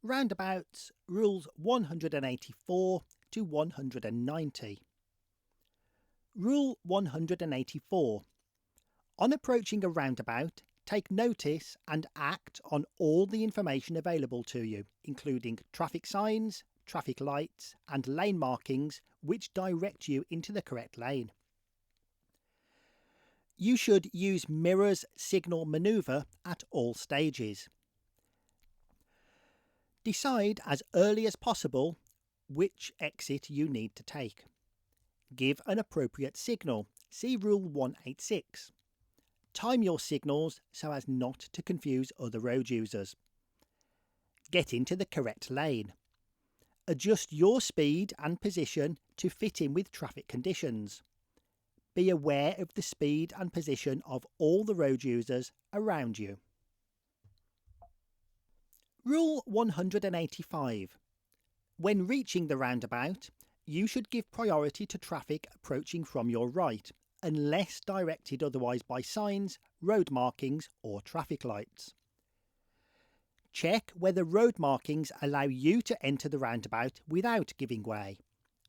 Roundabouts, Rules 184 to 190. Rule 184. On approaching a roundabout, take notice and act on all the information available to you, including traffic signs, traffic lights, and lane markings which direct you into the correct lane. You should use mirrors signal manoeuvre at all stages. Decide as early as possible which exit you need to take. Give an appropriate signal. See Rule 186. Time your signals so as not to confuse other road users. Get into the correct lane. Adjust your speed and position to fit in with traffic conditions. Be aware of the speed and position of all the road users around you. Rule 185. When reaching the roundabout, you should give priority to traffic approaching from your right, unless directed otherwise by signs, road markings or traffic lights. Check whether road markings allow you to enter the roundabout without giving way.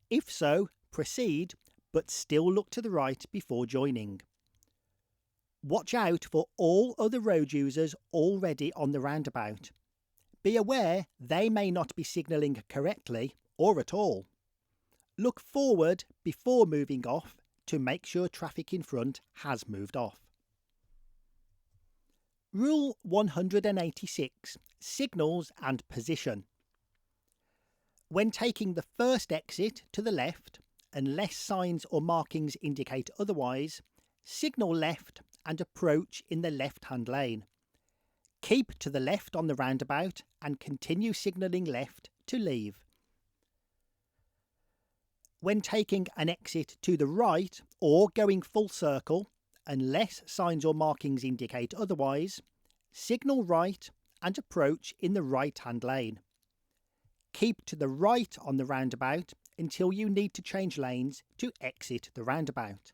If so, proceed, but still look to the right before joining. Watch out for all other road users already on the roundabout. Be aware they may not be signalling correctly or at all. Look forward before moving off to make sure traffic in front has moved off. Rule 186. Signals and position. When taking the first exit to the left, unless signs or markings indicate otherwise, signal left and approach in the left-hand lane. Keep to the left on the roundabout and continue signalling left to leave. When taking an exit to the right or going full circle, unless signs or markings indicate otherwise, signal right and approach in the right-hand lane. Keep to the right on the roundabout until you need to change lanes to exit the roundabout.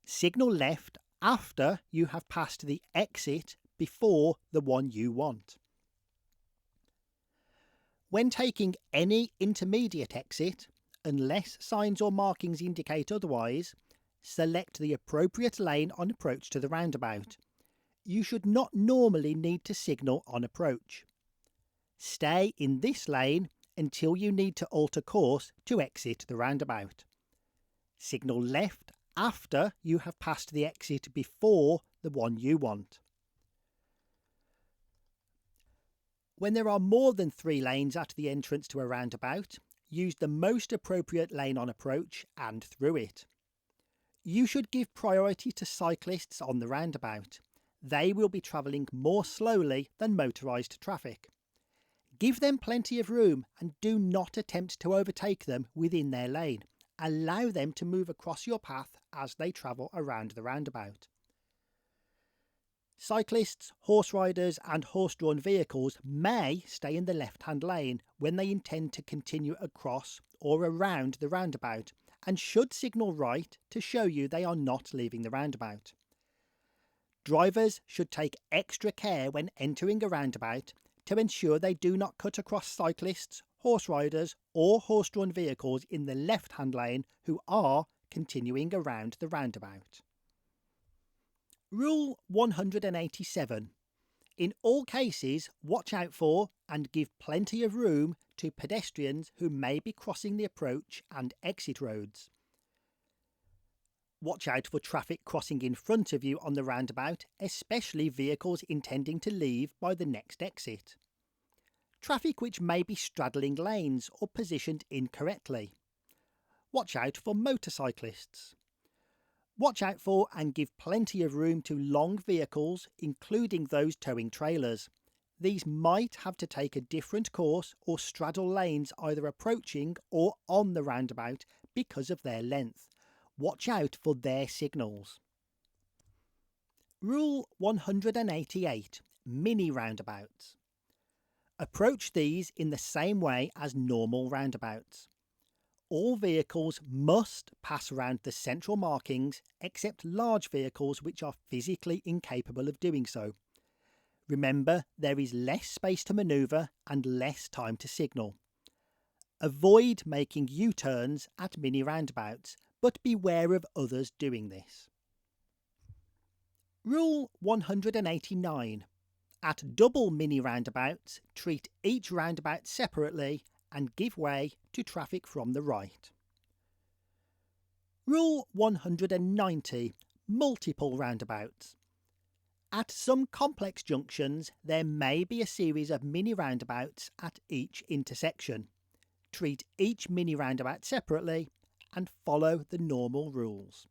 Signal left after you have passed the exit before the one you want. When taking any intermediate exit, unless signs or markings indicate otherwise, select the appropriate lane on approach to the roundabout. You should not normally need to signal on approach. Stay in this lane until you need to alter course to exit the roundabout. Signal left after you have passed the exit before the one you want. When there are more than 3 lanes at the entrance to a roundabout, use the most appropriate lane on approach and through it. You should give priority to cyclists on the roundabout. They will be travelling more slowly than motorised traffic. Give them plenty of room and do not attempt to overtake them within their lane. Allow them to move across your path as they travel around the roundabout. Cyclists, horse riders and horse-drawn vehicles may stay in the left-hand lane when they intend to continue across or around the roundabout and should signal right to show you they are not leaving the roundabout. Drivers should take extra care when entering a roundabout to ensure they do not cut across cyclists, horse riders or horse-drawn vehicles in the left-hand lane who are continuing around the roundabout. Rule 187. In all cases, watch out for and give plenty of room to pedestrians who may be crossing the approach and exit roads. Watch out for traffic crossing in front of you on the roundabout, especially vehicles intending to leave by the next exit. Traffic which may be straddling lanes or positioned incorrectly. Watch out for motorcyclists. Watch out for and give plenty of room to long vehicles, including those towing trailers. These might have to take a different course or straddle lanes either approaching or on the roundabout because of their length. Watch out for their signals. Rule 188. Mini roundabouts. Approach these in the same way as normal roundabouts. All vehicles must pass around the central markings except large vehicles which are physically incapable of doing so. Remember, there is less space to manoeuvre and less time to signal. Avoid making U-turns at mini roundabouts, but beware of others doing this. Rule 189. At double mini roundabouts, treat each roundabout separately and give way to traffic from the right. Rule 190. Multiple roundabouts. At some complex junctions, there may be a series of mini roundabouts at each intersection. Treat each mini roundabout separately and follow the normal rules.